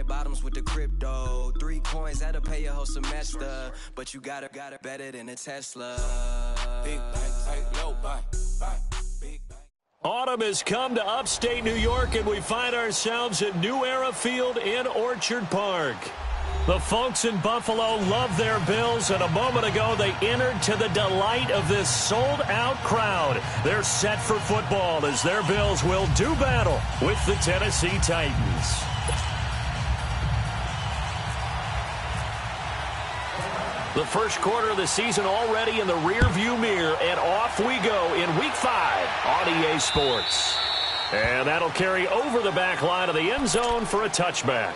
red bottoms with the crypto. 3 coins, that'll pay your whole semester. But you gotta bet it in a Tesla. Big bang, low bang, big bang. Autumn has come to upstate New York, and we find ourselves at New Era Field in Orchard Park. The folks in Buffalo love their Bills, and a moment ago they entered to the delight of this sold-out crowd. They're set for football as their Bills will do battle with the Tennessee Titans. The first quarter of the season already in the rearview mirror, and off we go in Week 5 on EA Sports. And that'll carry over the back line of the end zone for a touchback.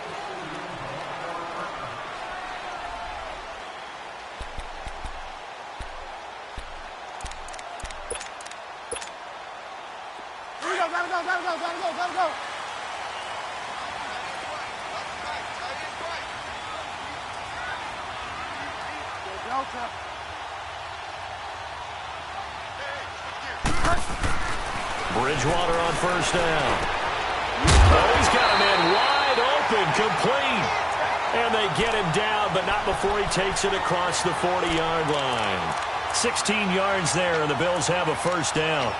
Go. Bridgewater on first down. Oh, he's got a man wide open, complete. And they get him down, but not before he takes it across the 40-yard line. 16 yards there, and the Bills have a first down.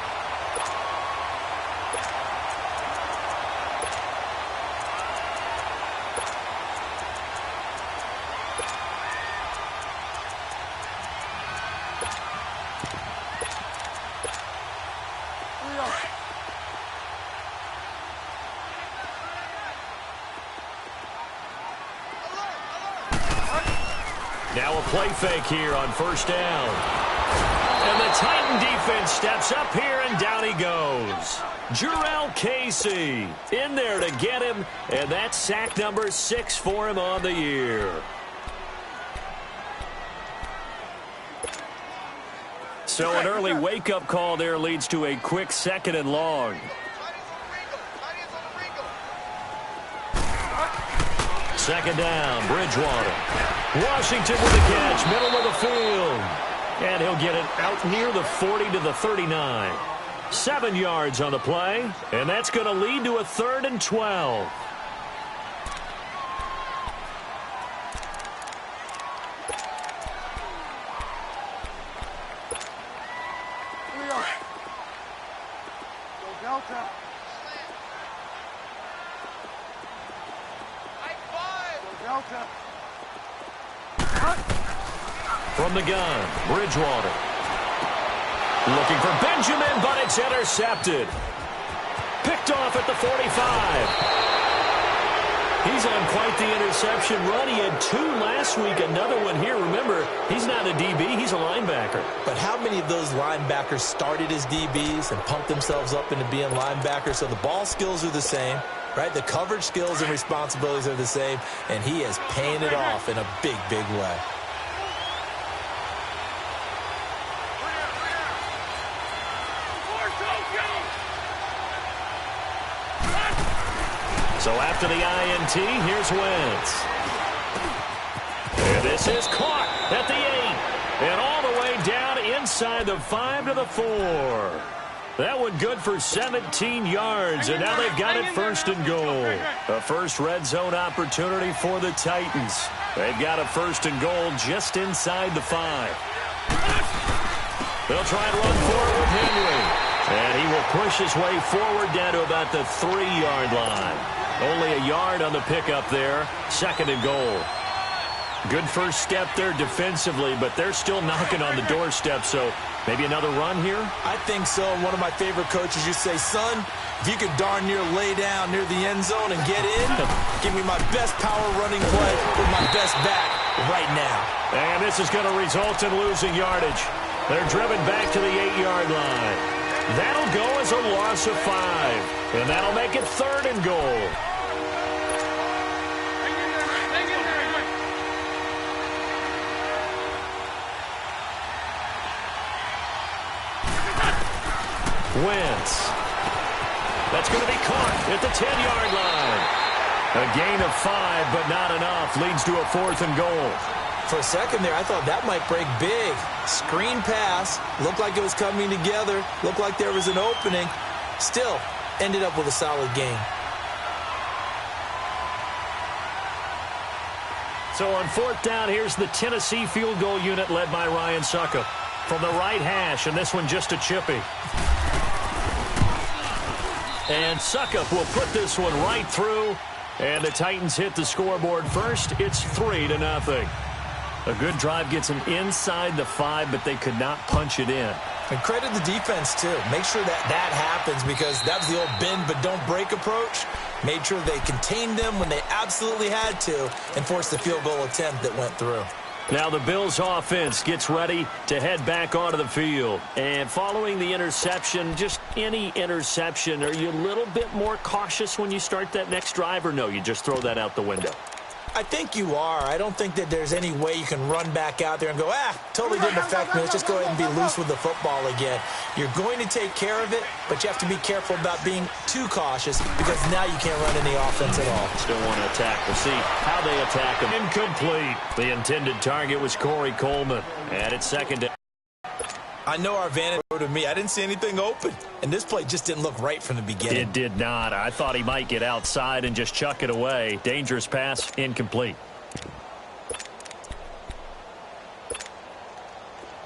Now a play fake here on first down. And the Titan defense steps up here, and down he goes. Jurrell Casey in there to get him, and that's sack number 6 for him on the year. So an early wake-up call there leads to a quick 2nd and long. Second down, Bridgewater. Washington with the catch, middle of the field. And he'll get it out near the 40 to the 39. 7 yards on the play, and that's going to lead to a 3rd and 12. Delta. Delta. From the gun, Bridgewater. Looking for Benjamin, but it's intercepted. Picked off at the 45. He's on quite the interception run. He had 2 last week, another one here. Remember, he's not a DB, he's a linebacker. But how many of those linebackers started as DBs and pumped themselves up into being linebackers? So the ball skills are the same, right? The coverage skills and responsibilities are the same, and he is paying it off in a big, big way. So after the INT, here's Wentz. And this is caught at the 8. And all the way down inside the 5 to the 4. That one good for 17 yards. And now they've got it 1st and goal. A first red zone opportunity for the Titans. They've got a 1st and goal just inside the 5. They'll try and run forward with Henry. And he will push his way forward down to about the 3-yard line. Only a yard on the pickup there. 2nd and goal. Good first step there defensively, but they're still knocking on the doorstep, so maybe another run here? I think so. One of my favorite coaches used to say, son, if you could darn near lay down near the end zone and get in, give me my best power running play with my best back right now. And this is going to result in losing yardage. They're driven back to the 8-yard line. That'll go as a loss of 5. And that'll make it 3rd and goal. Wentz. That's going to be caught at the 10-yard line. A gain of 5, but not enough. Leads to a 4th and goal. For a second there, I thought that might break big. Screen pass. Looked like it was coming together. Looked like there was an opening. Still, ended up with a solid gain. So on fourth down, here's the Tennessee field goal unit led by Ryan Suckup from the right hash, and this one just a chippy. And Suckup will put this one right through, and the Titans hit the scoreboard first. It's 3-0. A good drive gets them inside the 5, but they could not punch it in. And credit the defense, too. Make sure that happens, because that was the old bend but don't break approach. Made sure they contained them when they absolutely had to and forced the field goal attempt that went through. Now the Bills offense gets ready to head back onto the field. And following the interception, just any interception, are you a little bit more cautious when you start that next drive, or no, you just throw that out the window? I think you are. I don't think that there's any way you can run back out there and go, totally didn't affect me. Let's just go ahead and be loose with the football again. You're going to take care of it, but you have to be careful about being too cautious, because now you can't run any offense at all. Still want to attack. We'll see how they attack him. Incomplete. The intended target was Corey Coleman. And it's second down. I know our vantage to me. I didn't see anything open, and this play just didn't look right from the beginning. It did not. I thought he might get outside and just chuck it away. Dangerous pass, incomplete.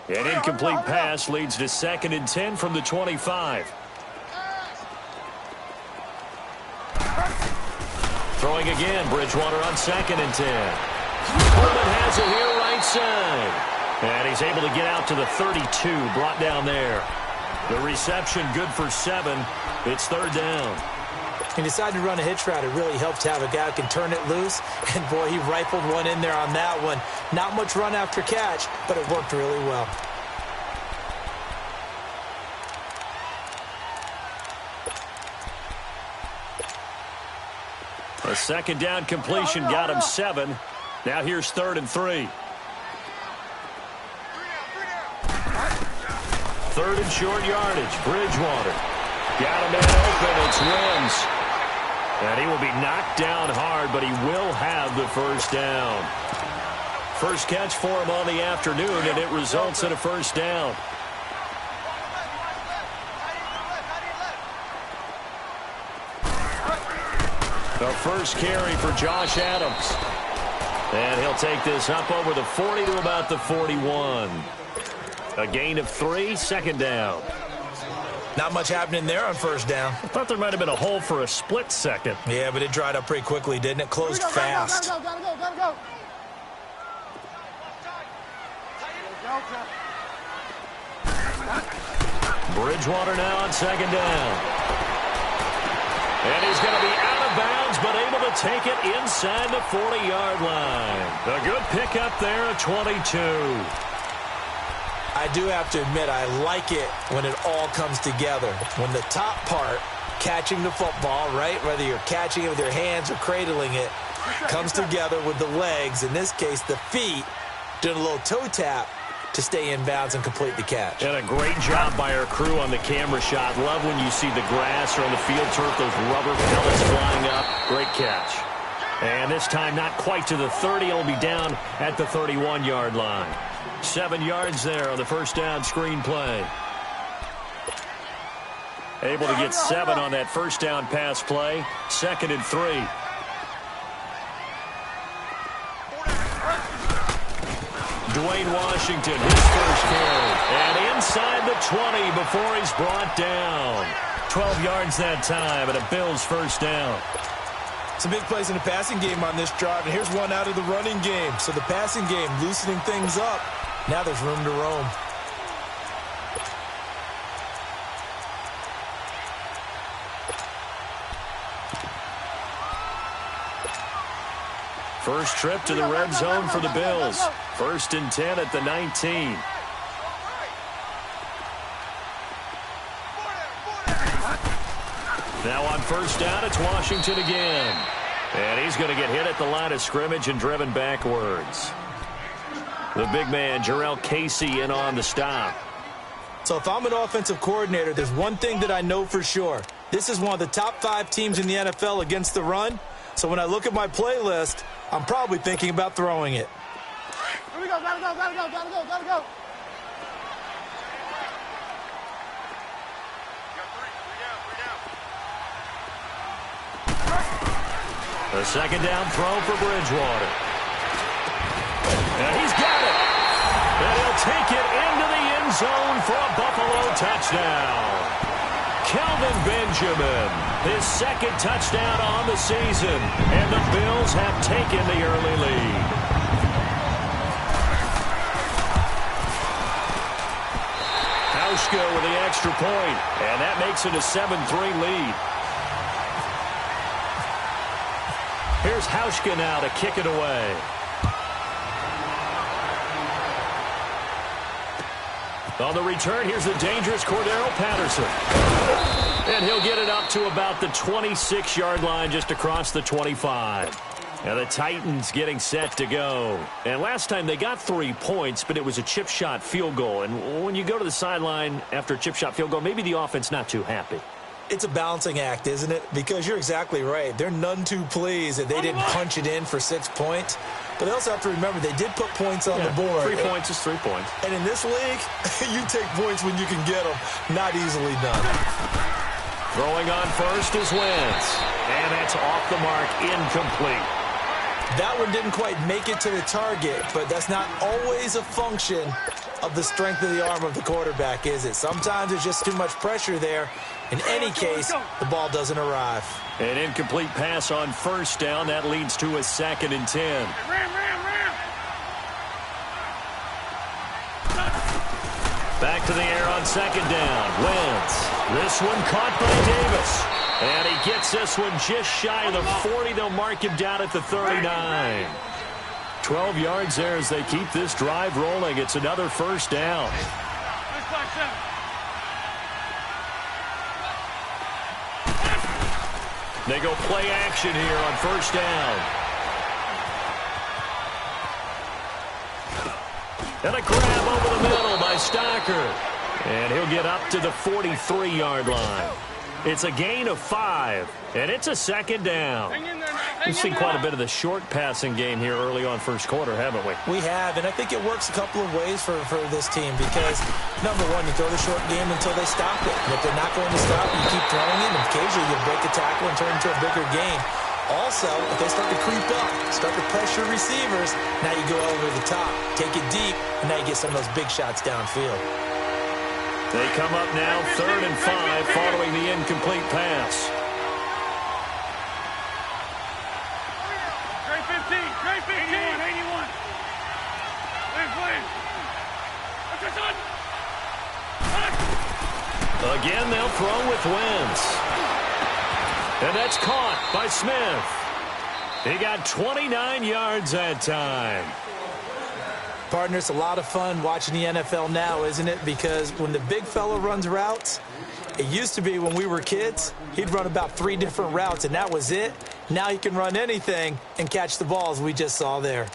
An incomplete pass leads to 2nd and 10 from the 25. Throwing again, Bridgewater on 2nd and 10. Coleman has it here right side. And he's able to get out to the 32, brought down there. The reception good for 7. It's 3rd down. He decided to run a hitch route. It really helps to have a guy who can turn it loose. And, boy, he rifled one in there on that one. Not much run after catch, but it worked really well. A 2nd down completion got him 7. Now here's 3rd and 3. 3rd and short yardage. Bridgewater. Got a man open. It's Wims. And he will be knocked down hard, but he will have the 1st down. First catch for him on the afternoon, and it results in a 1st down. The first carry for Josh Adams. And he'll take this up over the 40 to about the 41. A gain of 3, 2nd down. Not much happening there on 1st down. I thought there might have been a hole for a split second. Yeah, but it dried up pretty quickly, didn't it? Closed fast. Gotta go. Bridgewater now on 2nd down. And he's going to be out of bounds, but able to take it inside the 40-yard line. A good pickup there at 22. I do have to admit, I like it when it all comes together. When the top part, catching the football, right, whether you're catching it with your hands or cradling it, comes together with the legs, in this case the feet, doing a little toe tap to stay in bounds and complete the catch. And a great job by our crew on the camera shot. Love when you see the grass or on the field turf, those rubber pellets flying up. Great catch. And this time not quite to the 30. It'll be down at the 31-yard line. 7 yards there on the 1st down screen play. Able to get 7 on that 1st down pass play. 2nd and 3. Dwayne Washington, his first carry. And inside the 20 before he's brought down. 12 yards that time, and a Bills 1st down. Some big plays in the passing game on this drive, and here's one out of the running game. So the passing game loosening things up. Now there's room to roam. First trip to the red zone for the Bills. 1st and 10 at the 19. Now on 1st down, it's Washington again. And he's going to get hit at the line of scrimmage and driven backwards. The big man, Jarrell Casey, in on the stop. So if I'm an offensive coordinator, there's one thing that I know for sure. This is one of the top 5 teams in the NFL against the run. So when I look at my playlist, I'm probably thinking about throwing it. Here we go, gotta go. A 2nd down throw for Bridgewater. And he's got it. And he'll take it into the end zone for a Buffalo touchdown. Kelvin Benjamin, his second touchdown on the season. And the Bills have taken the early lead. Hauschka with the extra point. And that makes it a 7-3 lead. Here's Hauschka now to kick it away. On the return, here's the dangerous Cordero Patterson. And he'll get it up to about the 26-yard line, just across the 25. And the Titans getting set to go. And last time they got 3 points, but it was a chip shot field goal. And when you go to the sideline after a chip shot field goal, maybe the offense not too happy. It's a balancing act, isn't it? Because you're exactly right. They're none too pleased that they didn't punch it in for 6 points. But they also have to remember they did put points on the board. 3 points is 3 points. And in this league, you take points when you can get them. Not easily done. Throwing on first is Wentz. And that's off the mark, incomplete. That one didn't quite make it to the target, but that's not always a function of the strength of the arm of the quarterback, is it? Sometimes there's just too much pressure there. In any case, the ball doesn't arrive. An incomplete pass on first down. That leads to a 2nd and 10. Back to the air on 2nd down. Wentz. This one caught by Davis. And he gets this one just shy of the 40. They'll mark him down at the 39. 12 yards there as they keep this drive rolling. It's another first down. They go play action here on first down. And a grab over the middle by Stocker. And he'll get up to the 43-yard line. It's a gain of 5, and it's a 2nd down. We've seen quite a bit of the short passing game here early on first quarter, haven't we? We have, and I think it works a couple of ways for this team because, number one, you throw the short game until they stop it. And if they're not going to stop it, you keep throwing it, and occasionally you'll break a tackle and turn it into a bigger gain. Also, if they start to creep up, start to pressure receivers, now you go over the top, take it deep, and now you get some of those big shots downfield. They come up now 3rd and 5 following the incomplete pass. Great 15, great 15. 81. Again, they'll throw with Wentz. And that's caught by Smith. He got 29 yards that time. Partner, it's a lot of fun watching the NFL now, isn't it? Because when the big fella runs routes, it used to be when we were kids, he'd run about 3 different routes, and that was it. Now he can run anything and catch the balls we just saw there.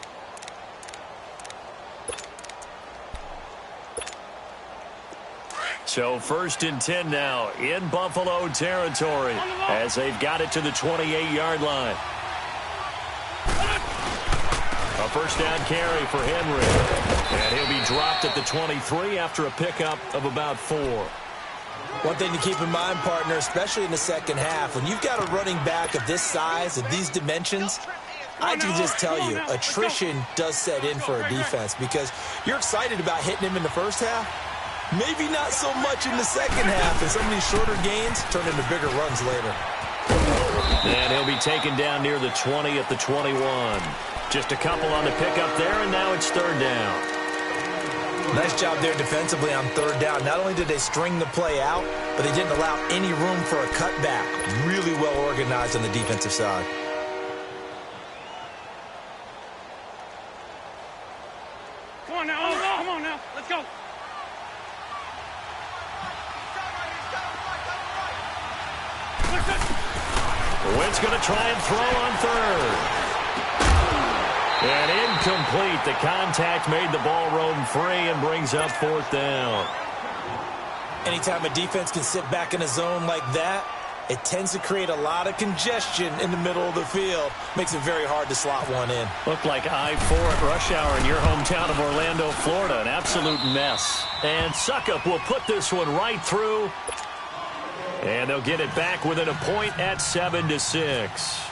So 1st and 10 now in Buffalo territory as they've got it to the 28-yard line. A first down carry for Henry. And he'll be dropped at the 23 after a pickup of about 4. One thing to keep in mind, partner, especially in the second half, when you've got a running back of this size, of these dimensions, I can just tell you, attrition does set in for a defense because you're excited about hitting him in the first half. Maybe not so much in the second half, and some of these shorter gains turn into bigger runs later. And he'll be taken down near the 20 at the 21. Just a couple on the pickup there, and now it's 3rd down. Nice job there defensively on 3rd down. Not only did they string the play out, but they didn't allow any room for a cutback. Really well organized on the defensive side. Come on now, come on now, let's go. Wentz going to try and throw on 3rd. And incomplete. The contact made the ball roam free and brings up 4th down. Anytime a defense can sit back in a zone like that, it tends to create a lot of congestion in the middle of the field. Makes it very hard to slot one in. Looked like I-4 at rush hour in your hometown of Orlando, Florida. An absolute mess. And Suckup will put this one right through. And they'll get it back within a point at 7-6.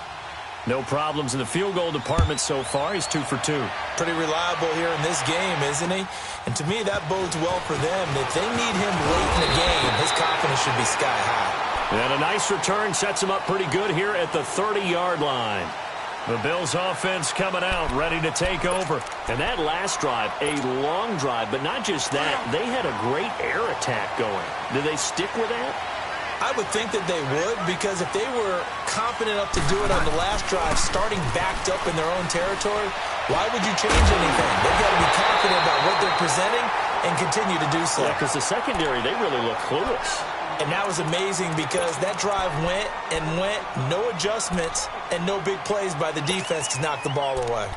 No problems in the field goal department so far. He's 2 for 2. Pretty reliable here in this game, isn't he? And to me, that bodes well for them. If they need him late in the game, his confidence should be sky high. And a nice return sets him up pretty good here at the 30-yard line. The Bills offense coming out, ready to take over. And that last drive, a long drive, but not just that. They had a great air attack going. Did they stick with that? I would think that they would, because if they were confident enough to do it on the last drive, starting backed up in their own territory, why would you change anything? They've got to be confident about what they're presenting and continue to do so. Yeah, because the secondary, they really look clueless. And that was amazing because that drive went and went, no adjustments, and no big plays by the defense to knock the ball away.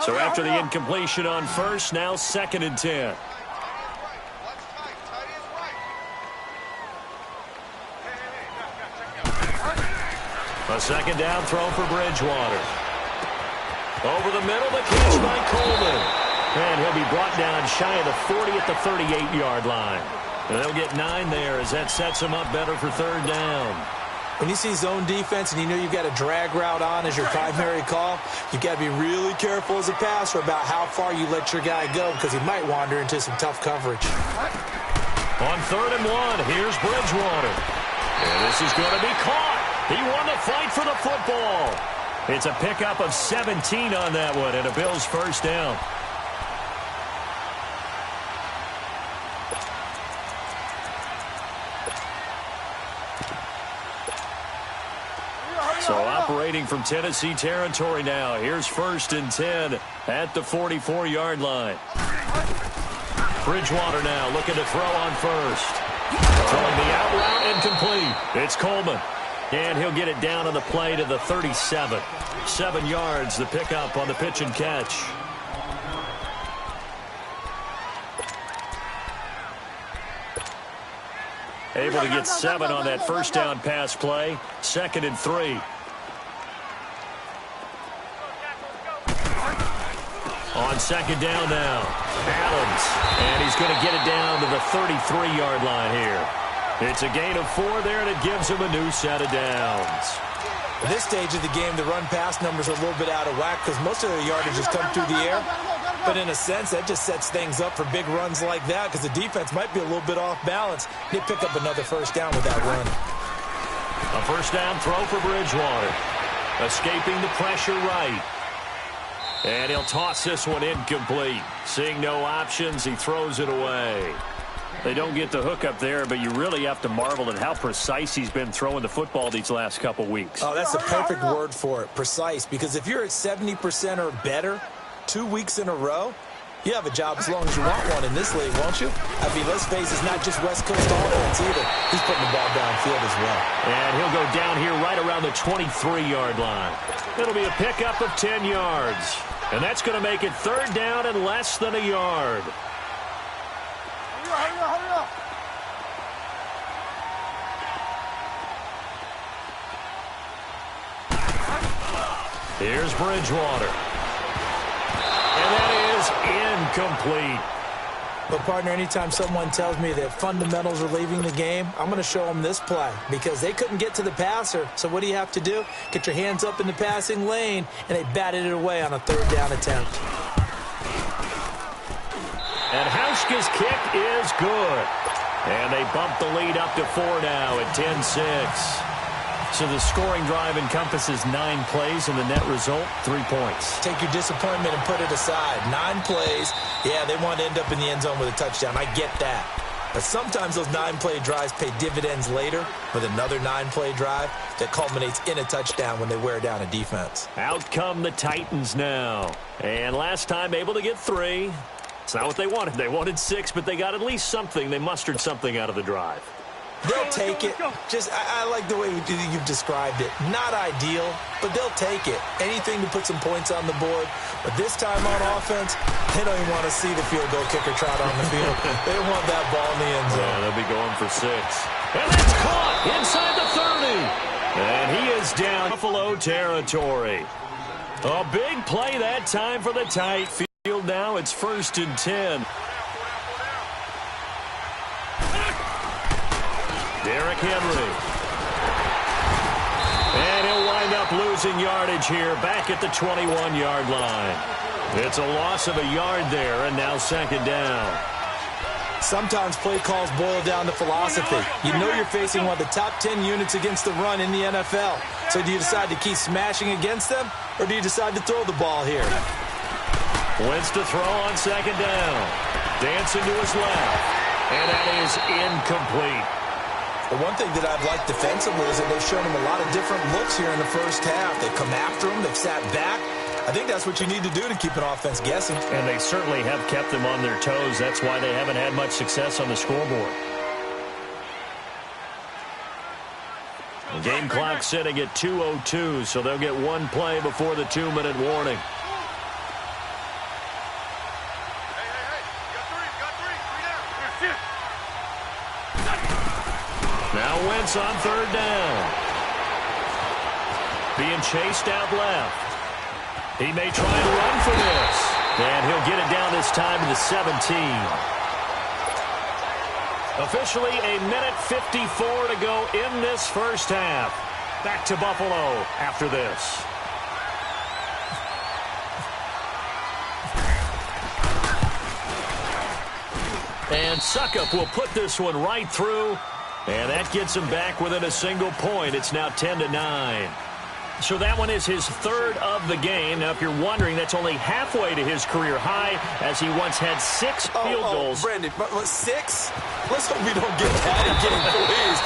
So after the incompletion on first, now 2nd and 10. A second down throw for Bridgewater. Over the middle, the catch by Coleman. And he'll be brought down shy of the 40 at the 38-yard line. And they'll get 9 there as that sets him up better for 3rd down. When you see zone defense and you know you've got a drag route on as your primary call, you've got to be really careful as a passer about how far you let your guy go because he might wander into some tough coverage. On 3rd and 1, here's Bridgewater. And this is going to be caught. He won the fight for the football. It's a pickup of 17 on that one and a Bills first down. So operating from Tennessee territory now. Here's 1st and 10 at the 44-yard line. Bridgewater now looking to throw on first. Throwing the out route and complete. It's Coleman. And he'll get it down on the play to the 37. 7 yards, the pickup on the pitch and catch. Able to get 7 on that first down pass play. 2nd and 3. On 2nd down now, Adams. And he's going to get it down to the 33-yard line here. It's a gain of 4 there, and it gives him a new set of downs. At this stage of the game, the run-pass numbers are a little bit out of whack because most of their yardage has come through the air. But in a sense, that just sets things up for big runs like that because the defense might be a little bit off balance. They pick up another first down with that run. A first down throw for Bridgewater. Escaping the pressure right. And he'll toss this one incomplete. Seeing no options, he throws it away. They don't get the hook up there, but you really have to marvel at how precise he's been throwing the football these last couple weeks. Oh, that's the perfect word for it, precise. Because if you're at 70% or better 2 weeks in a row, you have a job as long as you want one in this league, won't you? I mean, let's face it, it's not just West Coast offense either. He's putting the ball downfield as well. And he'll go down here right around the 23-yard line. It'll be a pickup of 10 yards. And that's going to make it 3rd down and less than a yard. Here's Bridgewater. And that is incomplete. But, partner, anytime someone tells me that fundamentals are leaving the game, I'm going to show them this play because they couldn't get to the passer. So what do you have to do? Get your hands up in the passing lane, and they batted it away on a 3rd down attempt. And Hauschka's kick is good. And they bump the lead up to 4 now at 10-6. So the scoring drive encompasses 9 plays, and the net result, 3 points. Take your disappointment and put it aside. 9 plays. Yeah, they want to end up in the end zone with a touchdown. I get that. But sometimes those 9-play drives pay dividends later with another 9-play drive that culminates in a touchdown when they wear down a defense. Out come the Titans now. And last time able to get 3. It's not what they wanted. They wanted 6, but they got at least something. They mustered something out of the drive. They'll take it. I like the way you've described it. Not ideal, but they'll take it. Anything to put some points on the board. But this time on offense, they don't even want to see the field goal kicker trot on the field. They want that ball in the end zone. Yeah, they'll be going for 6. And that's caught inside the 30. And he is down Buffalo territory. A big play that time for the tight field. Now it's 1st and 10. Derrick Henry. And he'll wind up losing yardage here back at the 21-yard line. It's a loss of a yard there, and now second down. Sometimes play calls boil down to philosophy. You know you're facing one of the top 10 units against the run in the NFL. So do you decide to keep smashing against them, or do you decide to throw the ball here? Wentz to throw on second down. Dancing to his left. And that is incomplete. The one thing that I've liked defensively is that they've shown him a lot of different looks here in the first half. They've come after him. They've sat back. I think that's what you need to do to keep an offense guessing. And they certainly have kept them on their toes. That's why they haven't had much success on the scoreboard. The game clock sitting at 2:02, so they'll get one play before the 2-minute warning. Now Wentz on third down. Being chased out left. He may try and run for this. And he'll get it down this time to the 17. Officially a minute 54 to go in this first half. Back to Buffalo after this. And Suckup will put this one right through. And that gets him back within a single point. It's now 10-9. So that one is his third of the game. Now, if you're wondering, that's only halfway to his career high, as he once had 6 field goals. Brandon, 6? Let's hope we don't get that again, please.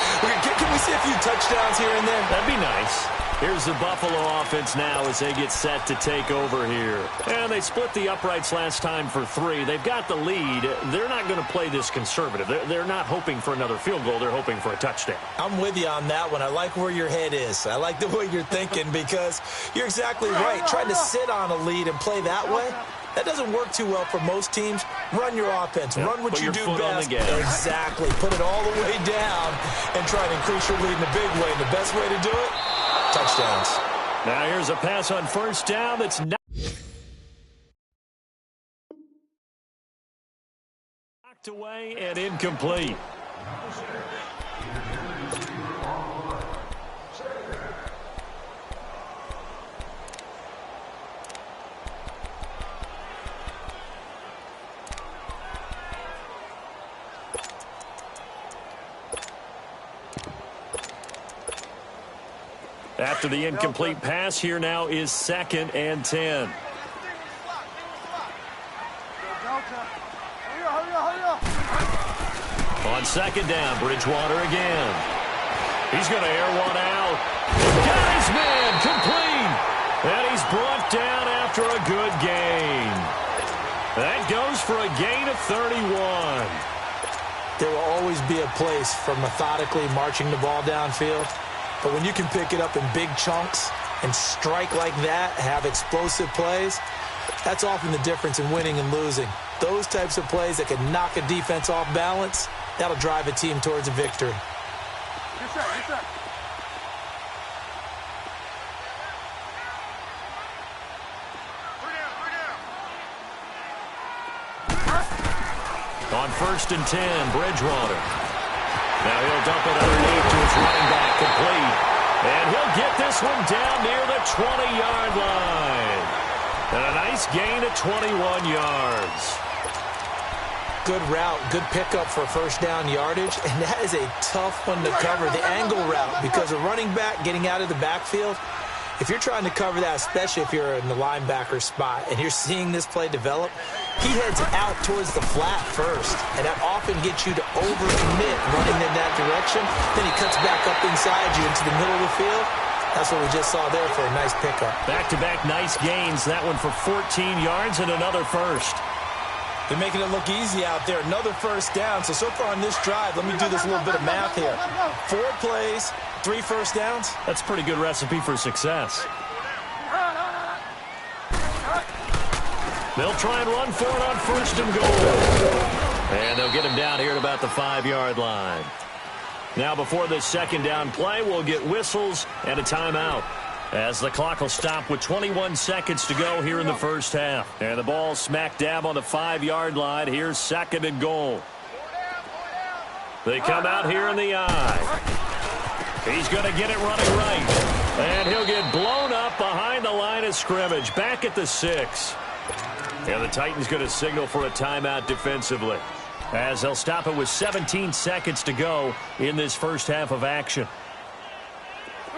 Can we see a few touchdowns here and there? That'd be nice. Here's the Buffalo offense now as they get set to take over here. And they split the uprights last time for 3. They've got the lead. They're not going to play this conservative. They're not hoping for another field goal. They're hoping for a touchdown. I'm with you on that one. I like where your head is. I like the way you're thinking because you're exactly right. Trying to sit on a lead and play that way, that doesn't work too well for most teams. Run your offense. Run what you do best. Exactly. Put it all the way down and try to increase your lead in a big way. And the best way to do it, touchdowns. Now here's a pass on first down that's knocked away and incomplete. After the incomplete pass, here now is 2nd and 10. On second down, Bridgewater again. He's going to air one out. Got his man, complete. And he's brought down after a good gain. That goes for a gain of 31. There will always be a place for methodically marching the ball downfield. But when you can pick it up in big chunks and strike like that, have explosive plays, that's often the difference in winning and losing. Those types of plays that can knock a defense off balance, that'll drive a team towards a victory. Yes, sir. Yes, sir. On 1st and 10, Bridgewater. Now he'll dump it underneath to his running back, complete. And he'll get this one down near the 20-yard line. And a nice gain of 21 yards. Good route, good pickup for first down yardage, and that is a tough one to cover, the angle route, because a running back getting out of the backfield, if you're trying to cover that, especially if you're in the linebacker spot and you're seeing this play develop, he heads out towards the flat first, and that often gets you to overcommit running in that direction. Then he cuts back up inside you into the middle of the field. That's what we just saw there for a nice pickup. Back-to-back nice gains. That one for 14 yards and another first. They're making it look easy out there. Another first down. So far on this drive, let me do this little bit of math here. 4 plays, 3 first downs. That's a pretty good recipe for success. They'll try and run for it on 1st and goal. And they'll get him down here at about the 5-yard line. Now before this second down play, we'll get whistles and a timeout, as the clock will stop with 21 seconds to go here in the first half. And the ball smack dab on the 5-yard line. Here's 2nd and goal. They come out here in the eye. He's going to get it running right. And he'll get blown up behind the line of scrimmage. Back at the 6. And the Titans going to signal for a timeout defensively, as they'll stop it with 17 seconds to go in this first half of action.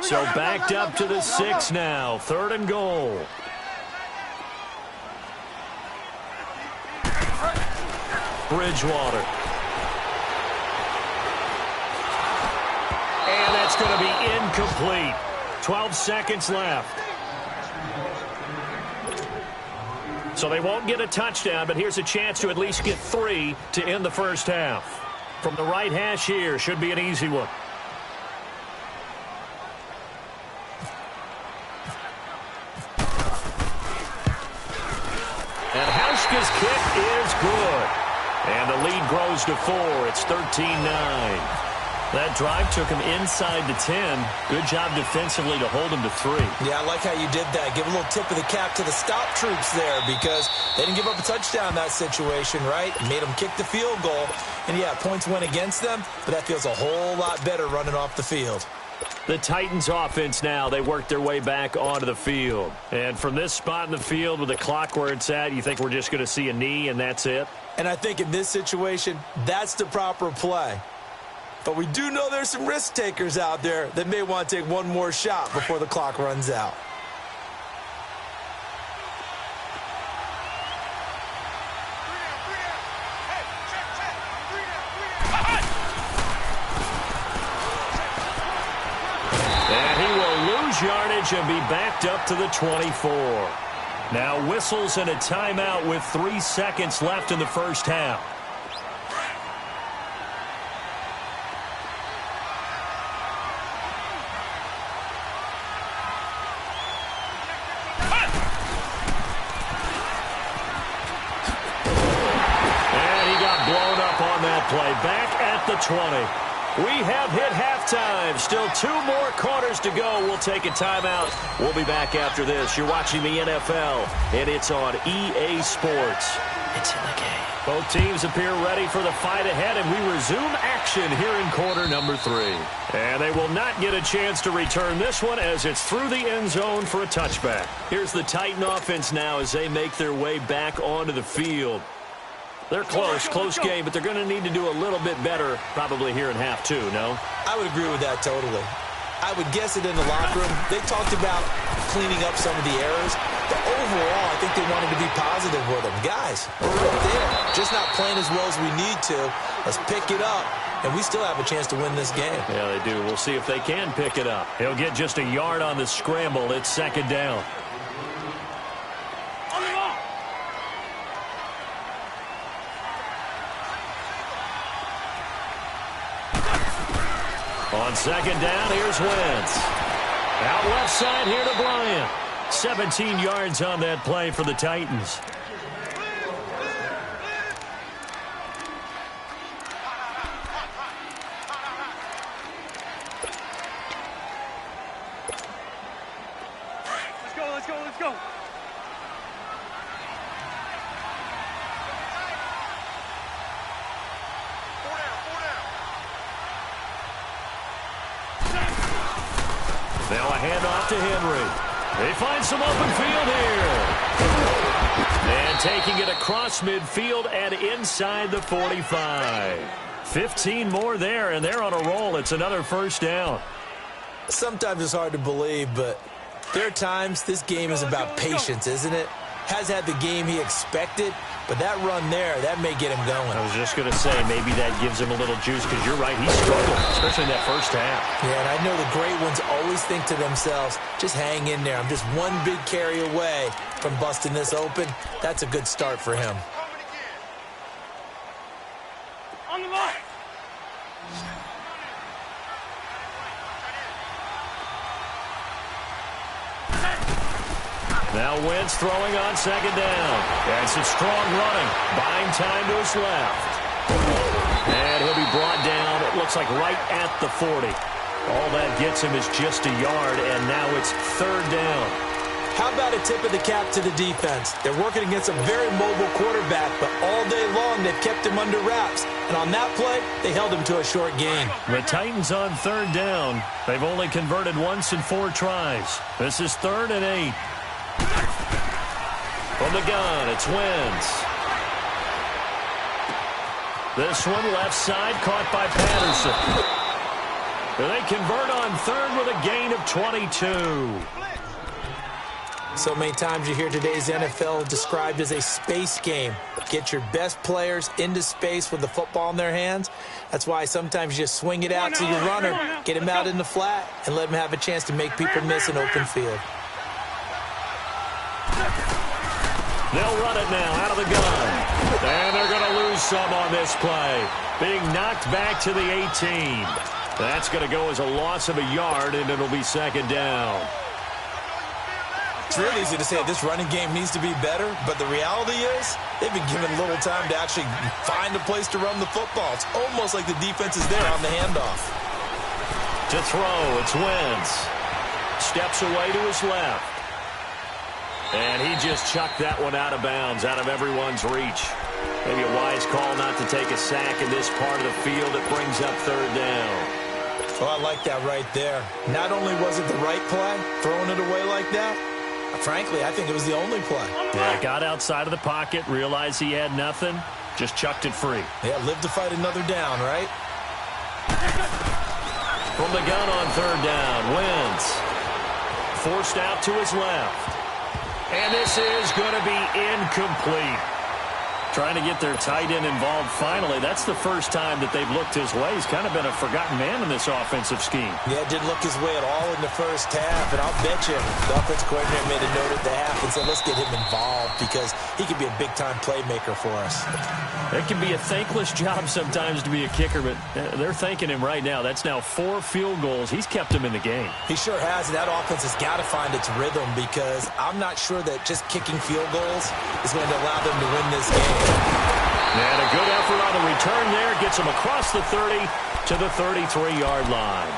So backed up to the 6 now. 3rd and goal. Bridgewater. And that's going to be incomplete. 12 seconds left. So they won't get a touchdown, but here's a chance to at least get 3 to end the first half. From the right hash here, should be an easy one. And Hauschka's kick is good. And the lead grows to 4. It's 13-9. That drive took him inside the 10. Good job defensively to hold him to 3. Yeah, I like how you did that. Give a little tip of the cap to the stop troops there, because they didn't give up a touchdown in that situation, right? Made them kick the field goal. And, yeah, points went against them, but that feels a whole lot better running off the field. The Titans offense now, they work their way back onto the field. And from this spot in the field with the clock where it's at, you think we're just going to see a knee and that's it? And I think in this situation, that's the proper play. But we do know there's some risk takers out there that may want to take one more shot before the clock runs out. And he will lose yardage and be backed up to the 24. Now whistles and a timeout with 3 seconds left in the first half. Play back at the 20. We have hit halftime. Still 2 more quarters to go. We'll take a timeout. We'll be back after this. You're watching the NFL, and it's on EA Sports. It's in the game. Both teams appear ready for the fight ahead, and we resume action here in quarter number 3. And they will not get a chance to return this one as it's through the end zone for a touchback. Here's the Titan offense now as they make their way back onto the field. They're close game, but they're going to need to do a little bit better probably here in half 2, no? I would agree with that totally. I would guess it in the locker room. They talked about cleaning up some of the errors, but overall, I think they wanted to be positive with them. Guys, we're right there. Just not playing as well as we need to. Let's pick it up, and we still have a chance to win this game. Yeah, they do. We'll see if they can pick it up. He'll get just a yard on the scramble. It's 2nd down. On 2nd down, here's Wentz. Out left side here to Bryant. 17 yards on that play for the Titans. Let's go. Now a handoff to Henry. They find some open field here. And taking it across midfield and inside the 45. 15 more there, and they're on a roll. It's another first down. Sometimes it's hard to believe, but there are times this game is about patience, isn't it? Has had the game he expected, but that run there, that may get him going. I was just going to say, maybe that gives him a little juice, because you're right, he struggled, especially in that first half. Yeah, and I know the great ones always think to themselves, just hang in there. I'm just one big carry away from busting this open. That's a good start for him. On the line. Now Wentz throwing on 2nd down. And some strong running. Buying time to his left. And he'll be brought down, it looks like right at the 40. All that gets him is just a yard, and now it's 3rd down. How about a tip of the cap to the defense? They're working against a very mobile quarterback, but all day long they've kept him under wraps. And on that play, they held him to a short gain. The Titans on 3rd down. They've only converted once in 4 tries. This is 3rd and 8. From the gun, it's Wentz. This one left side, caught by Patterson. And they convert on 3rd with a gain of 22. So many times you hear today's NFL described as a space game. Get your best players into space with the football in their hands. That's why sometimes you just swing it out to your runner, get him out in the flat, and let him have a chance to make people miss an open field. They'll run it now out of the gun. And they're going to lose some on this play. Being knocked back to the 18. That's going to go as a loss of a yard, and it'll be 2nd down. It's really easy to say this running game needs to be better, but the reality is they've been given little time to actually find a place to run the football. It's almost like the defense is there on the handoff. To throw, it's Wentz. Steps away to his left. And he just chucked that one out of bounds, out of everyone's reach. Maybe a wise call not to take a sack in this part of the field. It brings up 3rd down. Oh, I like that right there. Not only was it the right play, throwing it away like that, frankly, I think it was the only play. Yeah, got outside of the pocket, realized he had nothing, just chucked it free. Yeah, live to fight another down, right? From the gun on 3rd down, Wentz. Forced out to his left. And this is going to be incomplete. Trying to get their tight end involved finally. That's the first time that they've looked his way. He's kind of been a forgotten man in this offensive scheme. Yeah, didn't look his way at all in the first half. And I'll bet you the offensive coordinator made a note at the half and said, let's get him involved because he could be a big-time playmaker for us. It can be a thankless job sometimes to be a kicker, but they're thanking him right now. That's now 4 field goals. He's kept him in the game. He sure has, and that offense has got to find its rhythm because I'm not sure that just kicking field goals is going to allow them to win this game. And a good effort on the return there. Gets him across the 30 to the 33-yard line.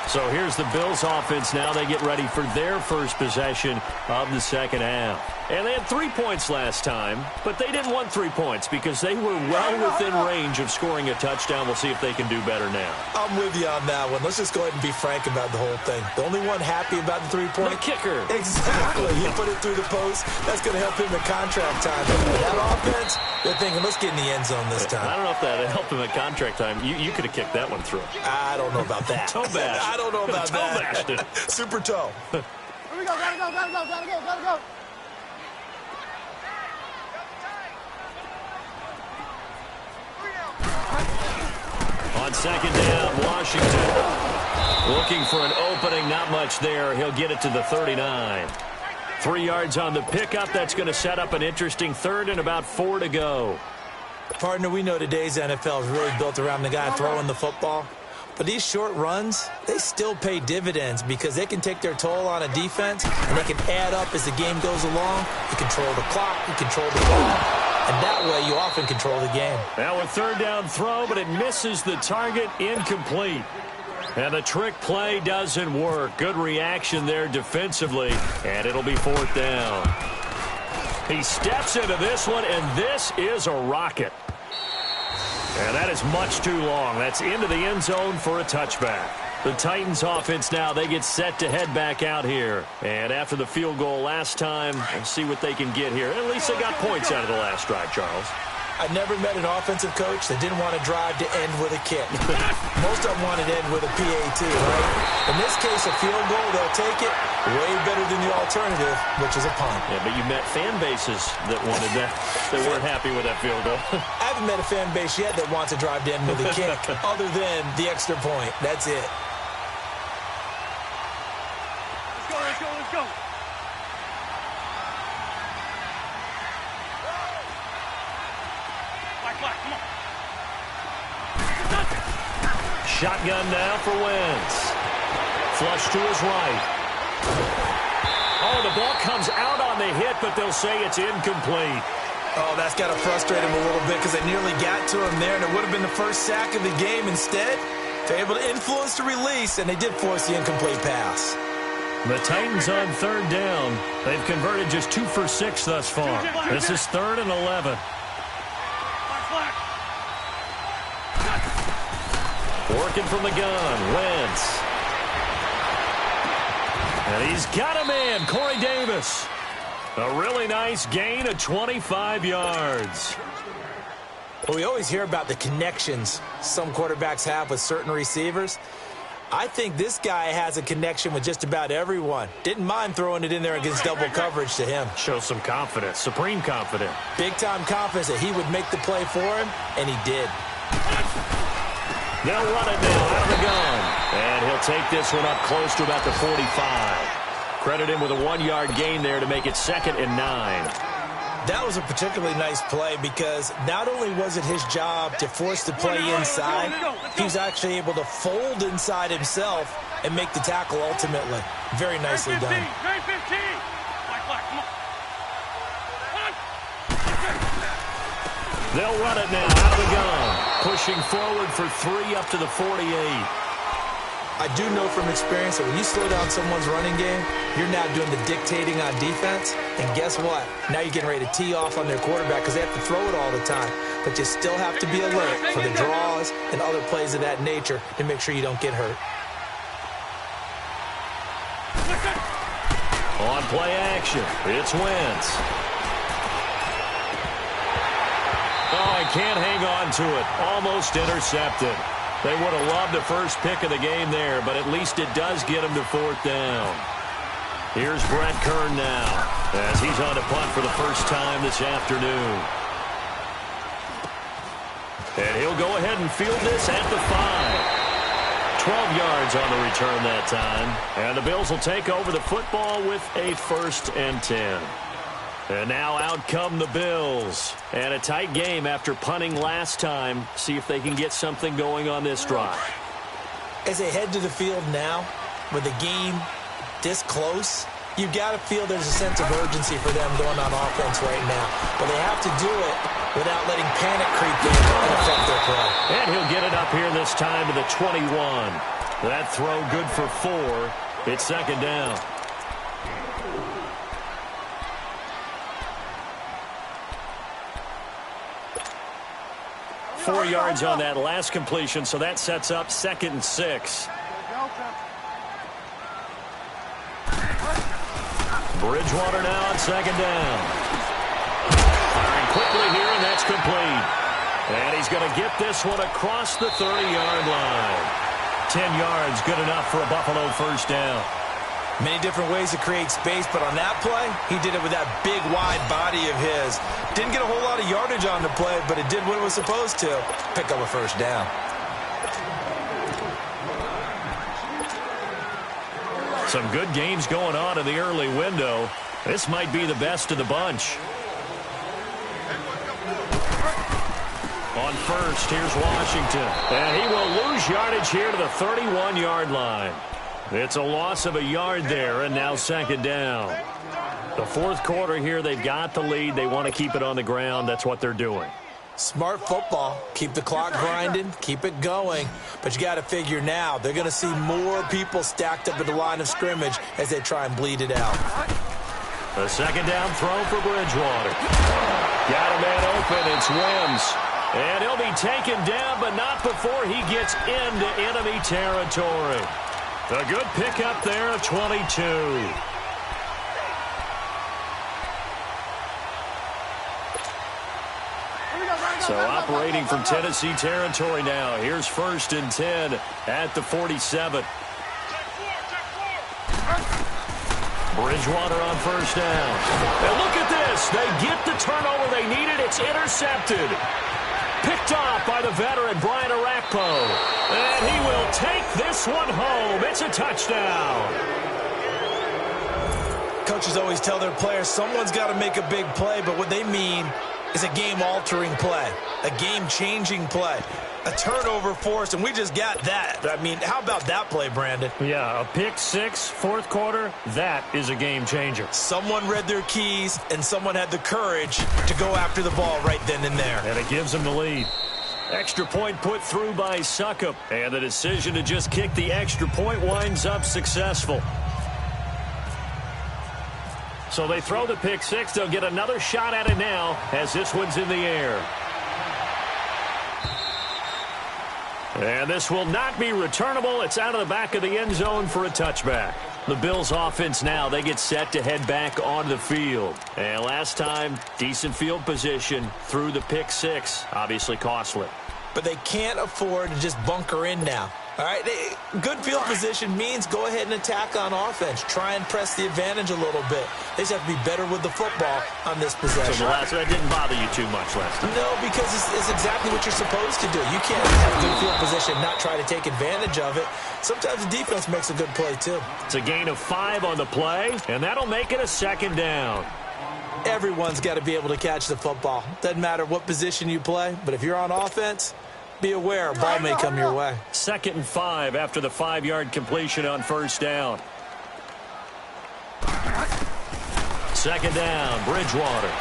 So here's the Bills offense now. They get ready for their first possession of the 2nd half. And they had 3 points last time, but they didn't want 3 points because they were well within range of scoring a touchdown. We'll see if they can do better now. I'm with you on that one. Let's just go ahead and be frank about the whole thing. The only one happy about the 3-point? The kicker. Exactly. You put it through the post. That's going to help him in contract time. But that offense, they're thinking, let's get in the end zone this time. I don't know if that helped him in contract time. You could have kicked that one through. I don't know about that. Toe bash. I don't know about that. Toe bashed it. Super toe. Here we go. Gotta go. On 2nd down, Washington looking for an opening. Not much there. He'll get it to the 39. 3 yards on the pickup. That's going to set up an interesting 3rd and about 4 to go. Partner, we know today's NFL is really built around the guy throwing the football. But these short runs, they still pay dividends because they can take their toll on a defense and they can add up as the game goes along. You control the clock, you control the ball, and that way you often control the game. Now a 3rd down throw, but it misses the target, incomplete. And the trick play doesn't work. Good reaction there defensively, and it'll be 4th down. He steps into this one, and this is a rocket. And that is much too long. That's into the end zone for a touchback. The Titans offense now, they get set to head back out here. And after the field goal last time, let's see what they can get here. At least they got points out of the last drive, Charles. I never met an offensive coach that didn't want to drive to end with a kick. Most of them wanted to end with a PAT, right? In this case, a field goal, they'll take it way better than the alternative, which is a punt. Yeah, but you met fan bases that wanted that. They weren't happy with that field goal. I haven't met a fan base yet that wants to drive to end with a kick other than the extra point. That's it. Let's go. Come on. Shotgun now for Wentz. Flush to his right. Oh, the ball comes out on the hit, but they'll say it's incomplete. Oh, that's got to frustrate him a little bit because they nearly got to him there, and it would have been the first sack of the game. Instead, they're able to influence the release, and they did force the incomplete pass. The Titans on third down. They've converted just 2 for 6 thus far. This is 3rd and 11. Working from the gun, Wentz. And he's got a man, Corey Davis. A really nice gain of 25 yards. Well, we always hear about the connections some quarterbacks have with certain receivers. I think this guy has a connection with just about everyone. Didn't mind throwing it in there against double coverage to him. Shows some confidence, supreme confidence. Big-time confidence that he would make the play for him, and he did. They'll run it now out of the gun. And he'll take this one up close to about the 45. Credit him with a 1-yard gain there to make it 2nd and 9. That was a particularly nice play because not only was it his job to force the play inside, he was actually able to fold inside himself and make the tackle ultimately. Very nicely done. They'll run it now out of the gun. Pushing forward for 3 up to the 48. I do know from experience that when you slow down someone's running game, you're now doing the dictating on defense. And guess what? Now you're getting ready to tee off on their quarterback because they have to throw it all the time. But you still have to be alert for the draws and other plays of that nature to make sure you don't get hurt. On play action, it's Wentz. Oh, he can't hang on to it. Almost intercepted. They would have loved the first pick of the game there, but at least it does get him to 4th down. Here's Brett Kern now as he's on to punt for the first time this afternoon. And he'll go ahead and field this at the 5. 12 yards on the return that time. And the Bills will take over the football with a 1st and 10. And now out come the Bills. And a tight game after punting last time. See if they can get something going on this drive. As they head to the field now, with the game this close, you've got to feel there's a sense of urgency for them going on offense right now. But they have to do it without letting panic creep in and affect their play. And he'll get it up here this time to the 21. That throw good for 4. It's 2nd down. Four yards on that last completion, so that sets up 2nd and 6. Bridgewater now on 2nd down. Firing quickly here, and that's complete. And he's going to get this one across the 30-yard line. 10 yards, good enough for a Buffalo 1st down. Many different ways to create space, but on that play, he did it with that big, wide body of his. Didn't get a whole lot of yardage on the play, but it did what it was supposed to. Pick up a 1st down. Some good games going on in the early window. This might be the best of the bunch. On 1st, here's Washington. And he will lose yardage here to the 31-yard line. It's a loss of a yard there, and now 2nd down. The 4th quarter here, they've got the lead. They want to keep it on the ground. That's what they're doing. Smart football. Keep the clock grinding. Keep it going. But you got to figure now, they're going to see more people stacked up at the line of scrimmage as they try and bleed it out. A 2nd down throw for Bridgewater. Got a man open. It's Wims. And he'll be taken down, but not before he gets into enemy territory. A good pickup there of 22. So operating from Tennessee territory now. Here's 1st and 10 at the 47. Bridgewater on 1st down. And look at this. They get the turnover they needed. It's intercepted. Picked off by the veteran, Brian Arakpo. And he will take this one home. It's a touchdown. Coaches always tell their players someone's got to make a big play, but what they mean is a game-altering play, a game-changing play, a turnover force, and we just got that. I mean, how about that play, Brandon? Yeah, a pick 6, 4th quarter, that is a game-changer. Someone read their keys, and someone had the courage to go after the ball right then and there. And it gives them the lead. Extra point put through by Succop, and the decision to just kick the extra point winds up successful. So they throw the pick six. They'll get another shot at it now as this one's in the air. And this will not be returnable. It's out of the back of the end zone for a touchback. The Bills offense now, they get set to head back on the field. And last time, decent field position through the pick six. Obviously costly. But they can't afford to just bunker in now. All right, good field position means go ahead and attack on offense. Try and press the advantage a little bit. They just have to be better with the football on this possession. So that didn't bother you too much last time? No, because it's exactly what you're supposed to do. You can't have good field position and not try to take advantage of it. Sometimes the defense makes a good play, too. It's a gain of 5 on the play, and that'll make it a second down. Everyone's got to be able to catch the football. Doesn't matter what position you play, but if you're on offense, be aware, a ball may come your way. 2nd and 5 after the 5-yard completion on first down. 2nd down, Bridgewater.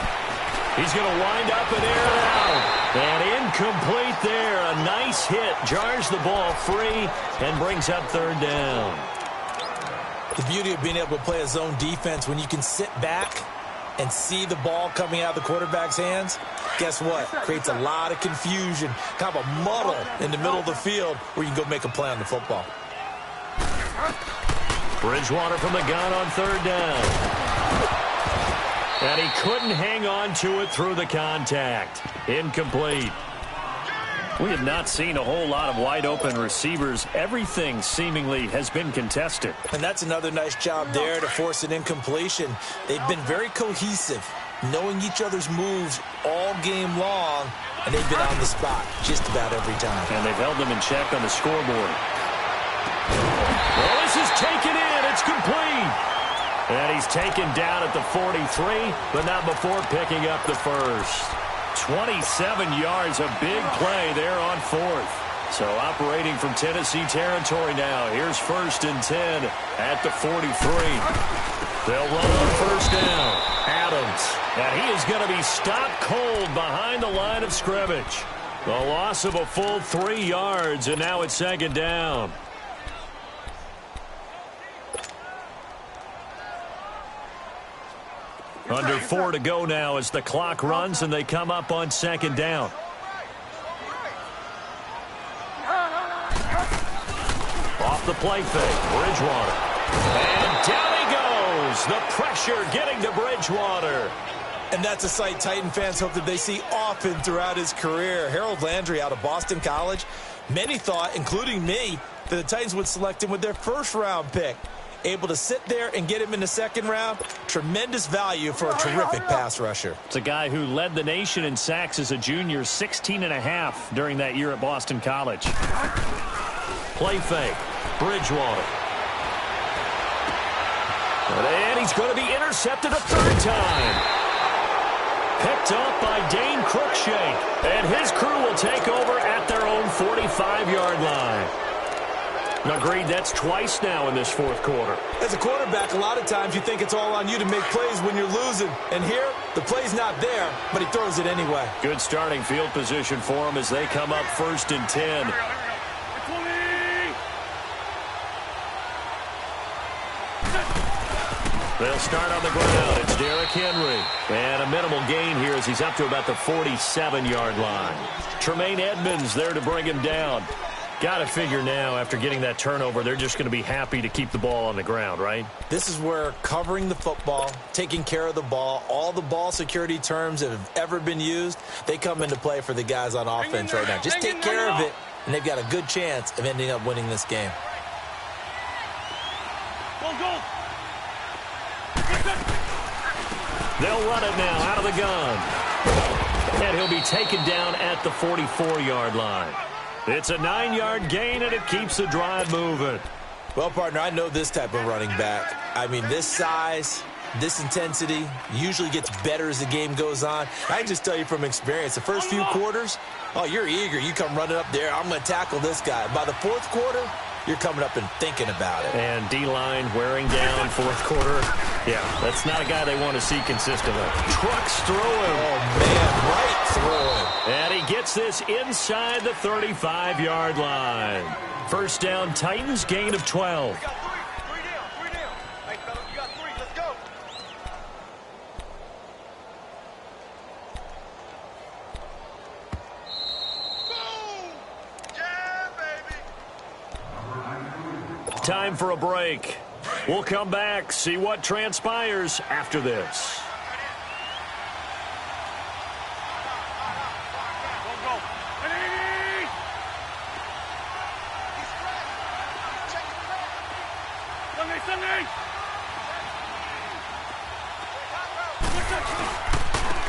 He's going to wind up and air it out. And incomplete there. A nice hit. Jars the ball free and brings up 3rd down. The beauty of being able to play a zone defense when you can sit back and see the ball coming out of the quarterback's hands, guess what? Creates a lot of confusion, kind of a muddle in the middle of the field where you can go make a play on the football. Bridgewater from the gun on 3rd down. And he couldn't hang on to it through the contact. Incomplete. We have not seen a whole lot of wide-open receivers. Everything seemingly has been contested. And that's another nice job there to force an incompletion. They've been very cohesive, knowing each other's moves all game long, and they've been on the spot just about every time. And they've held them in check on the scoreboard. Well, this is taken in. It's complete. And he's taken down at the 43, but not before picking up the first. 27 yards, a big play there on 4th. So operating from Tennessee territory now. Here's 1st and 10 at the 43. They'll run on first down. Adams. And he is going to be stopped cold behind the line of scrimmage. The loss of a full 3 yards, and now it's 2nd down. Under 4 to go now as the clock runs and they come up on 2nd down. Off the play fake, Bridgewater. And down he goes. The pressure getting to Bridgewater. And that's a sight Titan fans hope that they see often throughout his career. Harold Landry out of Boston College. Many thought, including me, that the Titans would select him with their 1st-round pick. Able to sit there and get him in the 2nd round. Tremendous value for a terrific pass rusher. It's a guy who led the nation in sacks as a junior, 16.5 during that year at Boston College. Play fake. Bridgewater. And he's going to be intercepted a 3rd time. Picked up by Dane Cruikshank. And his crew will take over at their own 45-yard line. Agreed, that's twice now in this 4th quarter. As a quarterback, a lot of times you think it's all on you to make plays when you're losing. And here, the play's not there, but he throws it anyway. Good starting field position for him as they come up 1st and 10. They'll start on the ground. It's Derrick Henry. And a minimal gain here as he's up to about the 47-yard line. Tremaine Edmonds there to bring him down. Got to figure now, after getting that turnover, they're just going to be happy to keep the ball on the ground, right? This is where covering the football, taking care of the ball, all the ball security terms that have ever been used, they come into play for the guys on offense right now. Just take care of it, and they've got a good chance of ending up winning this game. They'll run it now out of the gun. And he'll be taken down at the 44-yard line. It's a 9-yard gain, and it keeps the drive moving. Well, partner, I know this type of running back. I mean, this size, this intensity usually gets better as the game goes on. I can just tell you from experience, the first few quarters, oh, you're eager. You come running up there, I'm going to tackle this guy. By the 4th quarter, you're coming up and thinking about it. And D-line wearing down 4th quarter. Yeah, that's not a guy they want to see consistently. Trucks through him. Oh, man, right through him. And he gets this inside the 35-yard line. 1st down, Titans, gain of 12. time for a break. We'll come back, see what transpires after this.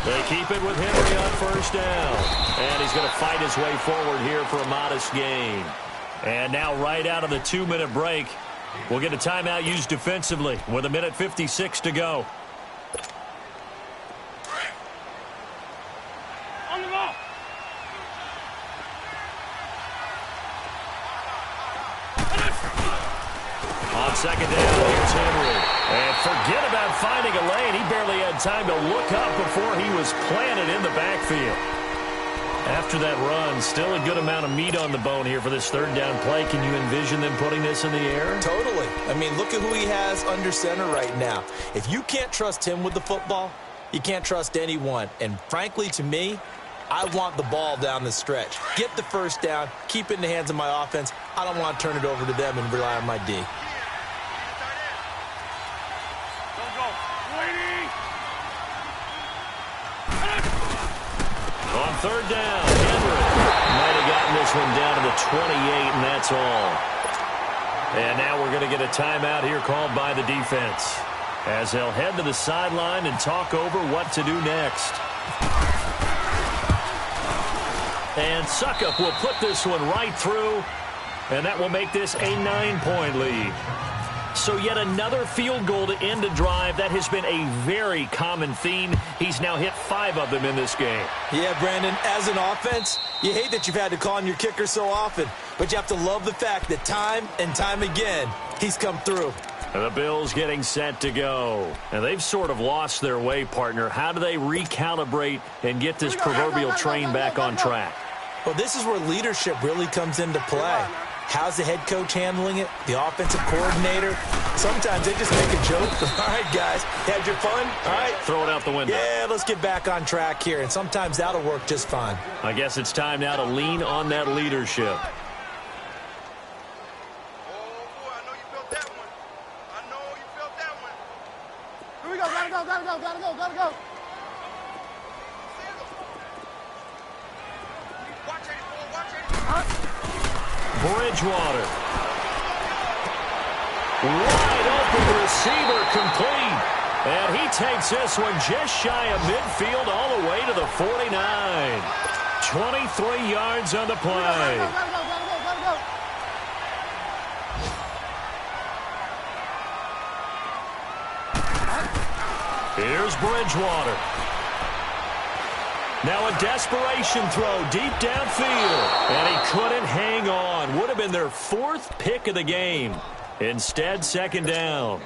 They keep it with Henry on first down. And he's going to fight his way forward here for a modest gain. And now right out of the 2-minute break, we'll get a timeout used defensively with 1:56 to go. On the ball. On second down, here's Henry. And forget about finding a lane. He barely had time to look up before he was planted in the backfield. After that run, still a good amount of meat on the bone here for this third down play. Can you envision them putting this in the air? Totally. I mean, look at who he has under center right now. If you can't trust him with the football, you can't trust anyone. And frankly, to me, I want the ball down the stretch. Get the first down, keep it in the hands of my offense. I don't want to turn it over to them and rely on my D. On third down, Henry might have gotten this one down to the 28, and that's all. And now we're going to get a timeout here called by the defense as they'll head to the sideline and talk over what to do next. And Suckup will put this one right through, and that will make this a 9-point lead. So yet another field goal to end a drive. That has been a very common theme. He's now hit 5 of them in this game. Yeah, Brandon, as an offense, you hate that you've had to call on your kicker so often, but you have to love the fact that time and time again, he's come through. And the Bills getting set to go. And they've sort of lost their way, partner. How do they recalibrate and get this proverbial train back on track? Well, this is where leadership really comes into play. How's the head coach handling it? The offensive coordinator? Sometimes they just make a joke. All right, guys, had your fun? All right. Throw it out the window. Yeah, let's get back on track here, and sometimes that'll work just fine. I guess it's time now to lean on that leadership. Here we go, gotta go. Bridgewater. Wide open receiver complete. And he takes this one just shy of midfield all the way to the 49. 23 yards on the play. Gotta go. Here's Bridgewater. Now a desperation throw deep downfield. And he couldn't hang on. Would have been their 4th pick of the game. Instead, second down.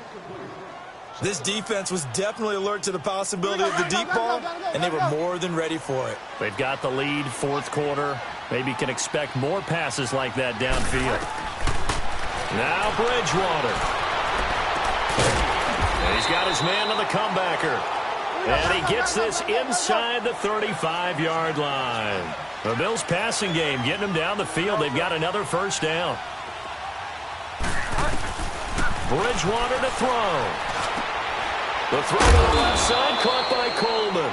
This defense was definitely alert to the possibility of the deep ball, and they were more than ready for it. They've got the lead, 4th quarter. Maybe can expect more passes like that downfield. Now Bridgewater. And he's got his man on the comebacker. And he gets this inside the 35-yard line. The Bills' passing game getting them down the field. They've got another first down. Bridgewater to throw. The throw to the left side caught by Coleman.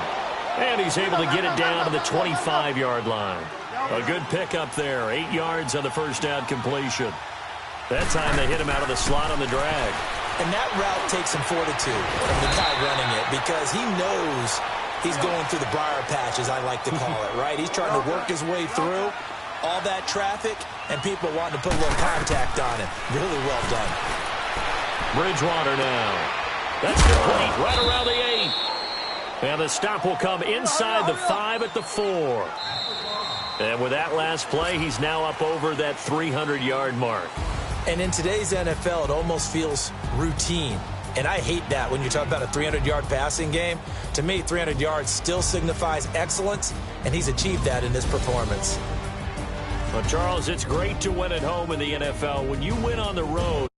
And he's able to get it down to the 25-yard line. A good pickup there. 8 yards on the first down completion. That time they hit him out of the slot on the drag. And that route takes some fortitude from the guy running it because he knows he's going through the briar patch, as I like to call it, right? He's trying to work his way through all that traffic and people wanting to put a little contact on it. Really well done. Bridgewater now. That's complete right around the 8. And the stop will come inside the 5 at the 4. And with that last play, he's now up over that 300-yard mark. And in today's NFL, it almost feels routine. And I hate that when you talk about a 300-yard passing game. To me, 300 yards still signifies excellence, and he's achieved that in this performance. Well, Charles, it's great to win at home in the NFL. When you win on the road,